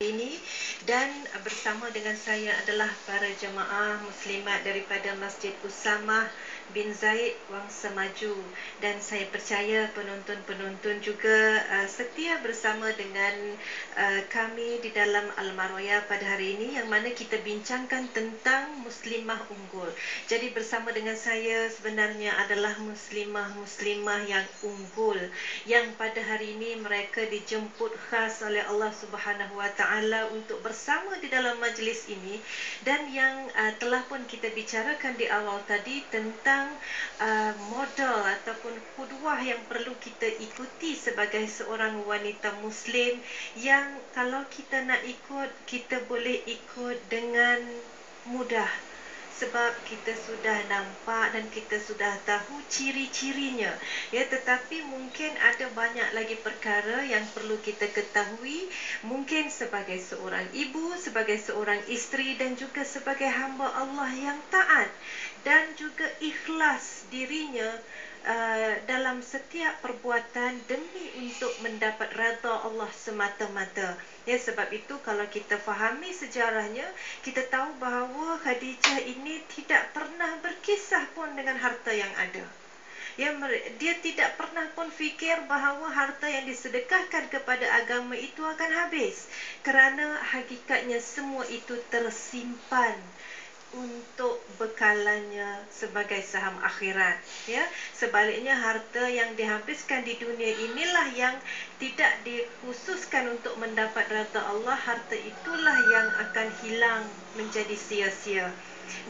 ini, dan bersama dengan saya adalah para jemaah muslimat daripada Masjid Usamah bin Zaid Wangsa Maju, dan saya percaya penonton-penonton juga setia bersama dengan kami di dalam Al-Marwaya pada hari ini, yang mana kita bincangkan tentang muslimah unggul. Jadi bersama dengan saya sebenarnya adalah muslimah yang unggul, yang pada hari ini mereka dijemput khas oleh Allah Subhanahu Wa Taala untuk bersama di dalam majlis ini, dan yang telah pun kita bicarakan di awal tadi tentang model ataupun qudwah yang perlu kita ikuti sebagai seorang wanita muslim, yang kalau kita nak ikut, kita boleh ikut dengan mudah sebab kita sudah nampak dan kita sudah tahu ciri-cirinya, ya. Tetapi mungkin ada banyak lagi perkara yang perlu kita ketahui, mungkin sebagai seorang ibu, sebagai seorang isteri, dan juga sebagai hamba Allah yang taat dan juga ikhlas dirinya dalam setiap perbuatan demi untuk mendapat redha Allah semata-mata. Ya, sebab itu kalau kita fahami sejarahnya, kita tahu bahawa Khadijah ini tidak pernah berkisah pun dengan harta yang ada. Ya, dia tidak pernah pun fikir bahawa harta yang disedekahkan kepada agama itu akan habis, kerana hakikatnya semua itu tersimpan untuk bekalannya sebagai saham akhirat, ya. Sebaliknya harta yang dihabiskan di dunia inilah yang tidak dikhususkan untuk mendapat redha Allah, harta itulah yang akan hilang menjadi sia-sia.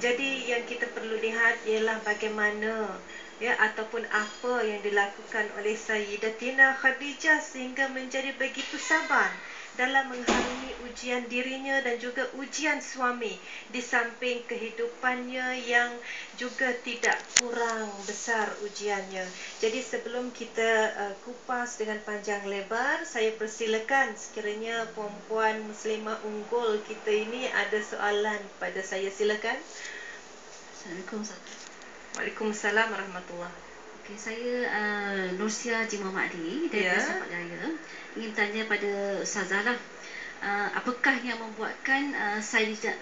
Jadi yang kita perlu lihat ialah bagaimana, ya, ataupun apa yang dilakukan oleh Sayyidatina Khadijah sehingga menjadi begitu sabar dalam mengharungi ujian dirinya dan juga ujian suami, di samping kehidupannya yang juga tidak kurang besar ujiannya. Jadi sebelum kita kupas dengan panjang lebar, saya persilakan sekiranya perempuan muslimah unggul kita ini ada soalan pada saya. Silakan. Assalamualaikum. Waalaikumsalam warahmatullahi. Okay, saya Nursia Haji Muhammad Ali dari Sahabat Jaya. Ingin tanya pada Ustazah lah, apakah yang membuatkan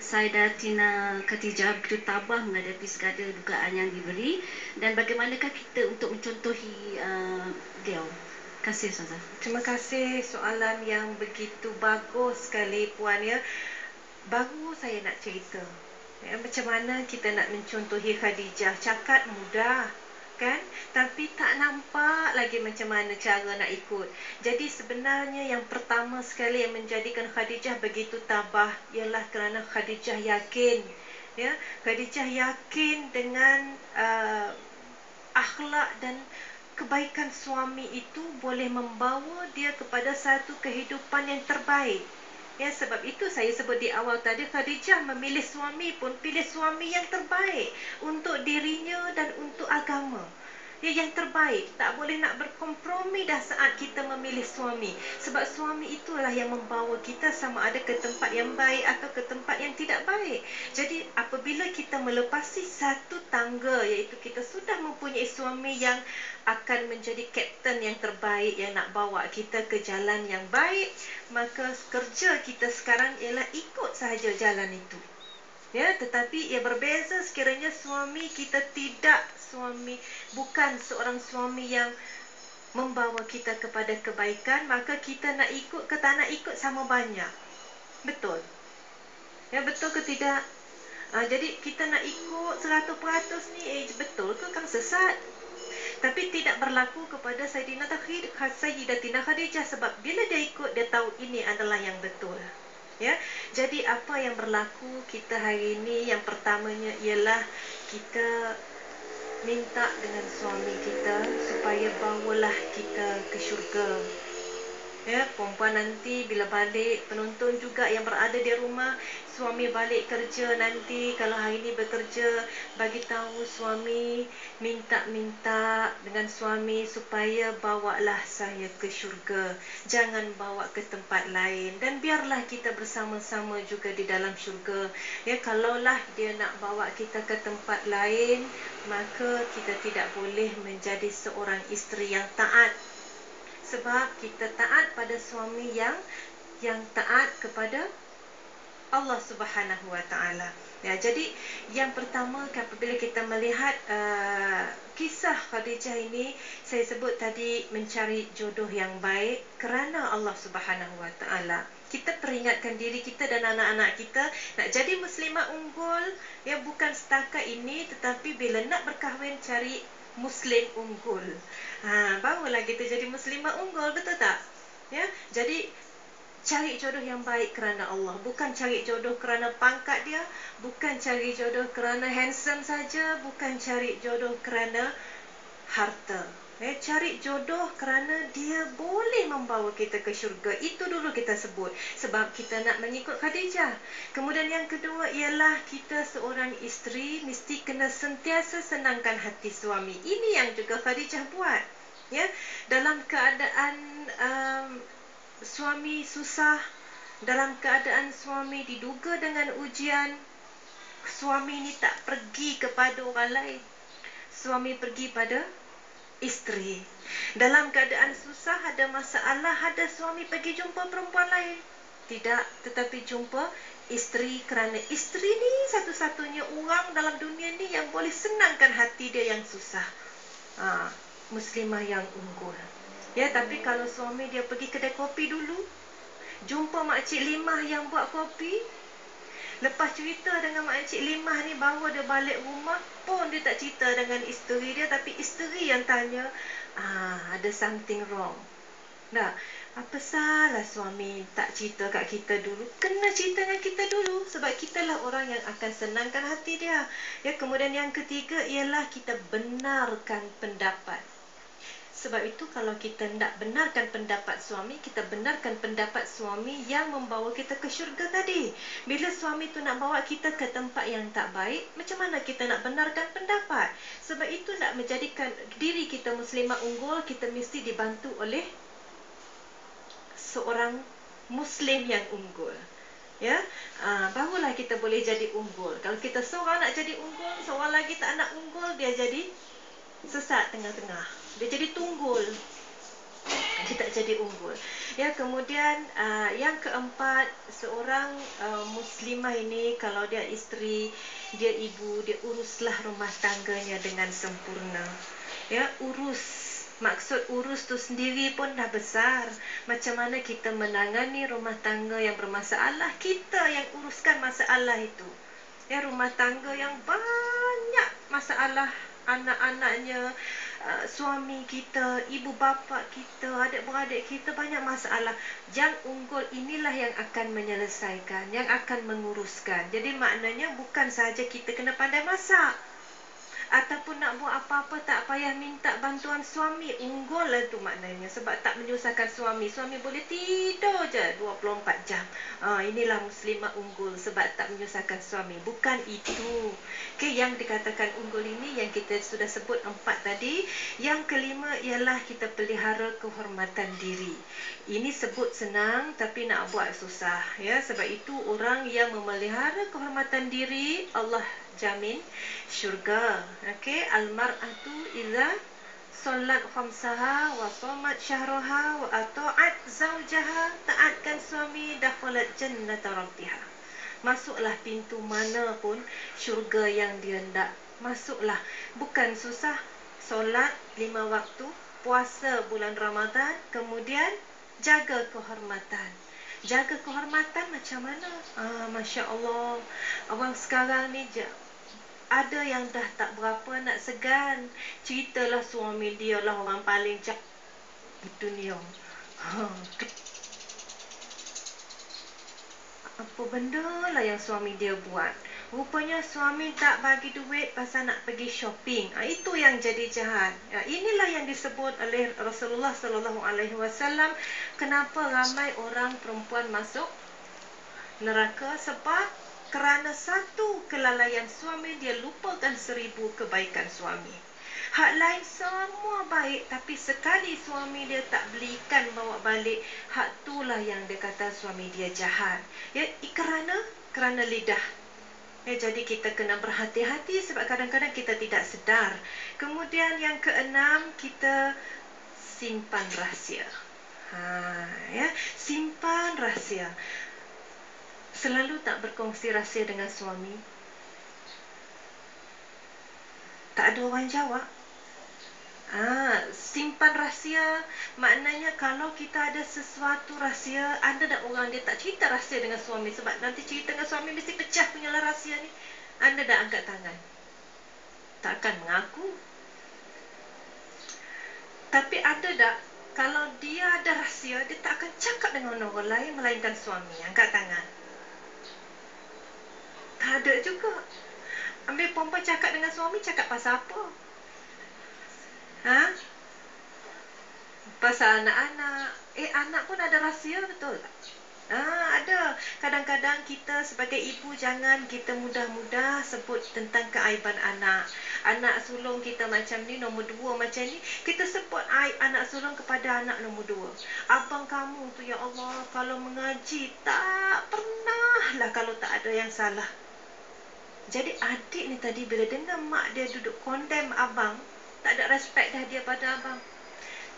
Sayyidatina Khadijah begitu tabah menghadapi segala dugaan yang diberi, dan bagaimanakah kita untuk mencontohi beliau? Terima kasih Ustazah. Terima kasih, soalan yang begitu bagus sekali Puan, ya. Baru saya nak cerita, ya, macam mana kita nak mencontohi Khadijah. Cakap mudah, kan? Tapi tak nampak lagi macam mana cara nak ikut. Jadi sebenarnya yang pertama sekali yang menjadikan Khadijah begitu tabah ialah kerana Khadijah yakin, ya. Khadijah yakin dengan akhlak dan kebaikan suami itu boleh membawa dia kepada satu kehidupan yang terbaik. Ya, sebab itu saya sebut di awal tadi, Khadijah memilih suami pun pilih suami yang terbaik untuk dirinya dan untuk agama. Ya, yang terbaik. Tak boleh nak berkompromi dah saat kita memilih suami. Sebab suami itulah yang membawa kita sama ada ke tempat yang baik atau ke tempat yang tidak baik. Jadi apabila kita melepasi satu tangga, iaitu kita sudah mempunyai suami yang akan menjadi kapten yang terbaik, yang nak bawa kita ke jalan yang baik, maka kerja kita sekarang ialah ikut sahaja jalan itu. Ya, tetapi ia berbeza sekiranya suami kita bukan seorang suami yang membawa kita kepada kebaikan, maka kita nak ikut ke tak nak ikut sama banyak. Betul? Ya, betul ke tidak? Jadi kita nak ikut 100% ni, betul ke kan sesat? Tapi tidak berlaku kepada Sayyidatina Khadijah, sebab bila dia ikut, dia tahu ini adalah yang betul. Ya, jadi apa yang berlaku kita hari ini, yang pertamanya ialah kita minta dengan suami kita supaya bawalah kita ke syurga. Ya, perempuan nanti bila balik, penonton juga yang berada di rumah, suami balik kerja nanti, kalau hari ini bekerja, bagi tahu suami, minta dengan suami supaya bawalah saya ke syurga, jangan bawa ke tempat lain, dan biarlah kita bersama-sama juga di dalam syurga. Ya, kalaulah dia nak bawa kita ke tempat lain, maka kita tidak boleh menjadi seorang isteri yang taat. Sebab kita taat pada suami yang yang taat kepada Allah Subhanahu Wa Taala. Ya, jadi yang pertama apabila kita melihat kisah Khadijah ini, saya sebut tadi mencari jodoh yang baik kerana Allah Subhanahu Wa Taala. Kita peringatkan diri kita dan anak-anak kita nak jadi muslimah unggul, ya bukan setakat ini, tetapi bila nak berkahwin cari muslim unggul. Barulah kita jadi muslimah unggul, betul tak? Ya, jadi cari jodoh yang baik kerana Allah, bukan cari jodoh kerana pangkat dia, bukan cari jodoh kerana handsome saja, bukan cari jodoh kerana harta. Cari jodoh kerana dia boleh membawa kita ke syurga. Itu dulu kita sebut, sebab kita nak mengikut Khadijah. Kemudian yang kedua ialah kita seorang isteri mesti kena sentiasa senangkan hati suami. Ini yang juga Khadijah buat. Ya, dalam keadaan suami susah, dalam keadaan suami diduga dengan ujian, suami ni tak pergi kepada orang lain, suami pergi pada isteri. Dalam keadaan susah, ada masalah, ada suami pergi jumpa perempuan lain? Tidak, tetapi jumpa isteri, kerana isteri ni satu-satunya orang dalam dunia ni yang boleh senangkan hati dia yang susah. Muslimah yang unggul. Ya, tapi kalau suami dia pergi kedai kopi dulu, jumpa makcik Limah yang buat kopi, lepas cerita dengan makcik Limah ni, bawa dia balik rumah pun dia tak cerita dengan isteri dia, tapi isteri yang tanya, ada something wrong. Nah, apa salah suami tak cerita kat kita dulu? Kena cerita dengan kita dulu, sebab kitalah orang yang akan senangkan hati dia. Ya, kemudian yang ketiga ialah kita benarkan pendapat. Sebab itu kalau kita nak benarkan pendapat suami, kita benarkan pendapat suami yang membawa kita ke syurga tadi. Bila suami tu nak bawa kita ke tempat yang tak baik, macam mana kita nak benarkan pendapat? Sebab itu nak menjadikan diri kita muslimah unggul, kita mesti dibantu oleh seorang muslim yang unggul. Ya, barulah kita boleh jadi unggul. Kalau kita seorang nak jadi unggul, seorang lagi tak nak unggul, dia jadi sesat tengah-tengah. Dia jadi tunggul. Dia tak jadi unggul. Ya, kemudian yang keempat, seorang muslimah ini kalau dia isteri, dia ibu, dia uruslah rumah tangganya dengan sempurna. Ya, urus. Maksud urus tu sendiri pun dah besar. Macam mana kita menangani rumah tangga yang bermasalah, kita yang uruskan masalah itu. Ya, rumah tangga yang banyak masalah, anak-anaknya, suami kita, ibu bapa kita, adik-beradik kita banyak masalah. Yang unggul inilah yang akan menyelesaikan, yang akan menguruskan. Jadi maknanya bukan sahaja kita kena pandai masak, ataupun nak buat apa-apa tak payah minta bantuan suami. Unggul lah tu maknanya, sebab tak menyusahkan suami. Suami boleh tidur je 24 jam. Inilah muslimah unggul, sebab tak menyusahkan suami. Bukan itu. Okay, yang dikatakan unggul ini yang kita sudah sebut 4 tadi. Yang kelima ialah kita pelihara kehormatan diri. Ini sebut senang tapi nak buat susah. Ya, sebab itu orang yang memelihara kehormatan diri, Allah jamin syurga. Okey, almar'atu idza solat khamsaha wa shamat syahraha wa ata'at zaujaha, taatkan suami, dakhalat jannata rabbiha. Masuklah pintu mana pun syurga yang dia hendak. Masuklah. Bukan susah. Solat 5 waktu, puasa bulan Ramadan, kemudian jaga kehormatan. Jaga kehormatan macam mana? Masya Allah, orang sekarang ni ada yang dah tak berapa nak segan. Ceritalah suami dia lah orang paling cakap di dunia. Apa benda lah yang suami dia buat? Rupanya suami tak bagi duit pasal nak pergi shopping. Itu yang jadi jahat. Inilah yang disebut oleh Rasulullah SAW. Kenapa ramai orang perempuan masuk neraka? Sebab kerana satu kelalaian suami, dia lupakan 1000 kebaikan suami. Hak lain semua baik, tapi sekali suami dia tak belikan bawa balik, hak itulah yang dia kata suami dia jahat. Ya, kerana lidah. Ya, jadi kita kena berhati-hati sebab kadang-kadang kita tidak sedar. Kemudian yang keenam, kita simpan rahsia. Ya, simpan rahsia. Selalu tak berkongsi rahsia dengan suami. Tak ada orang jawab. Simpan rahsia maknanya kalau kita ada sesuatu rahsia, ada tak orang dia tak cerita rahsia dengan suami, sebab nanti cerita dengan suami mesti pecah punya rahsia ni. Anda dah angkat tangan, takkan mengaku. Tapi ada tak kalau dia ada rahsia, dia tak akan cakap dengan orang lain melainkan suami? Angkat tangan. Tak ada juga. Ambil perempuan cakap dengan suami, cakap pasal apa? Pasal anak-anak. Anak pun ada rahsia, betul tak? Ada. Kadang-kadang kita sebagai ibu, jangan kita mudah-mudah sebut tentang keaiban anak. Anak sulung kita macam ni, nombor 2 macam ni, kita sebut aib anak sulung kepada anak nombor 2. Abang kamu tu, ya Allah, kalau mengaji tak pernah lah kalau tak ada yang salah. Jadi adik ni tadi bila dengar mak dia duduk condemn abang, tak ada respect dah dia pada abang.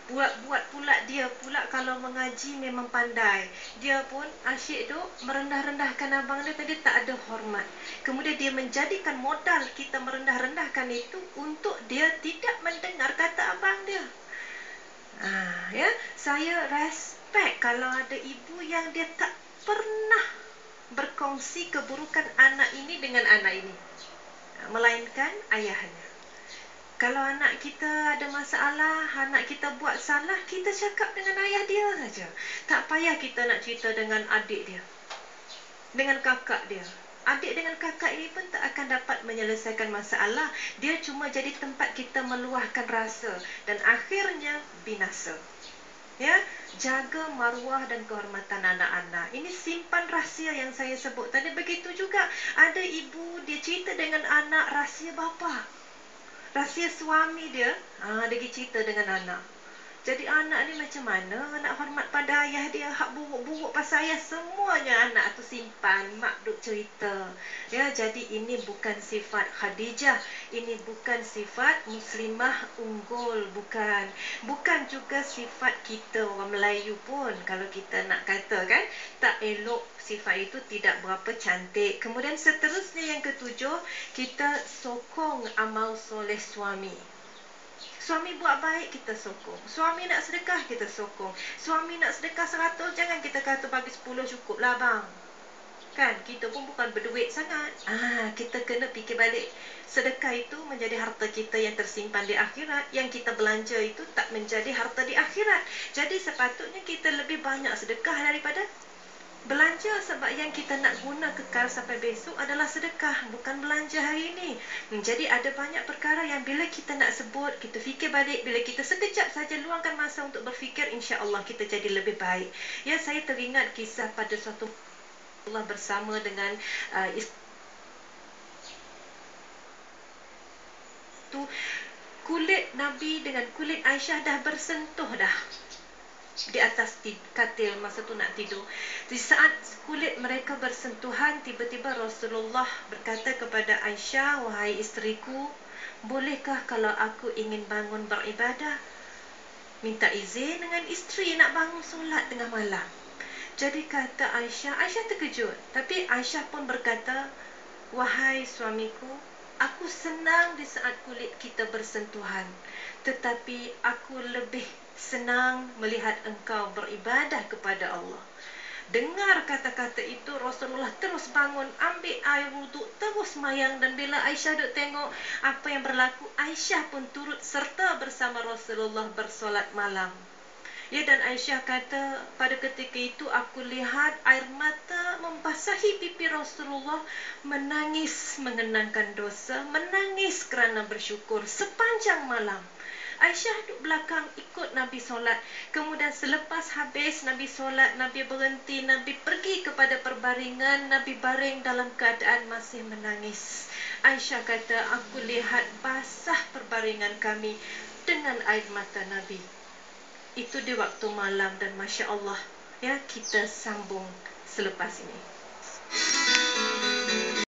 Buat pula dia pula kalau mengaji memang pandai. Dia pun asyik duk merendah-rendahkan abang dia tadi, tak ada hormat. Kemudian dia menjadikan modal kita merendah-rendahkan itu untuk dia tidak mendengar kata abang dia. Ya, saya respect kalau ada ibu yang dia tak pernah berkongsi keburukan anak ini dengan anak ini, melainkan ayahnya. Kalau anak kita ada masalah, anak kita buat salah, kita cakap dengan ayah dia saja. Tak payah kita nak cerita dengan adik dia, dengan kakak dia. Adik dengan kakak ini pun tak akan dapat menyelesaikan masalah. Dia cuma jadi tempat kita meluahkan rasa dan akhirnya binasa. Ya, jaga maruah dan kehormatan anak-anak. Ini simpan rahsia yang saya sebut tadi. Begitu juga ada ibu, dia cerita dengan anak rahsia bapa, rahsia suami dia. Dia pergi cerita dengan anak. Jadi anak ni macam mana nak hormat pada ayah dia? Hak buruk-buruk pasal ayah semuanya anak tu simpan, mak duk cerita. Ya, jadi ini bukan sifat Khadijah, ini bukan sifat muslimah unggul, bukan. Bukan juga sifat kita orang Melayu pun. Kalau kita nak kata kan, tak elok, sifat itu tidak berapa cantik. Kemudian seterusnya yang ketujuh, kita sokong amal soleh suami. Suami buat baik, kita sokong. Suami nak sedekah, kita sokong. Suami nak sedekah 100, jangan kita kata bagi 10 cukup lah bang. Kan, kita pun bukan berduit sangat. Kita kena fikir balik. Sedekah itu menjadi harta kita yang tersimpan di akhirat. Yang kita belanja itu tak menjadi harta di akhirat. Jadi sepatutnya kita lebih banyak sedekah daripada belanja, sebab yang kita nak guna kekal sampai besok adalah sedekah, bukan belanja hari ini. Jadi ada banyak perkara yang bila kita nak sebut, kita fikir balik. Bila kita sekejap saja luangkan masa untuk berfikir, insya-Allah kita jadi lebih baik. Ya, saya teringat kisah pada suatu Allah bersama dengan kulit Nabi dengan kulit Aisyah dah bersentuh dah di atas katil masa tu nak tidur. Di saat kulit mereka bersentuhan, tiba-tiba Rasulullah berkata kepada Aisyah, "Wahai isteriku, bolehkah kalau aku ingin bangun beribadah, minta izin dengan isteri nak bangun solat tengah malam?" Jadi kata Aisyah terkejut. Tapi Aisyah pun berkata, "Wahai suamiku, aku senang di saat kulit kita bersentuhan, tetapi aku lebih senang melihat engkau beribadah kepada Allah." Dengar kata-kata itu, Rasulullah terus bangun, ambil air wuduk, terus mayang. Dan bila Aisyah duk tengok apa yang berlaku, Aisyah pun turut serta bersama Rasulullah bersolat malam. Ya, dan Aisyah kata, pada ketika itu aku lihat air mata membasahi pipi Rasulullah, menangis mengenangkan dosa, menangis kerana bersyukur sepanjang malam. Aisyah duduk belakang ikut Nabi solat. Kemudian selepas habis Nabi solat, Nabi berhenti, Nabi pergi kepada perbaringan, Nabi baring dalam keadaan masih menangis. Aisyah kata, aku lihat basah perbaringan kami dengan air mata Nabi. Itu di waktu malam, dan Masya Allah, ya, kita sambung selepas ini.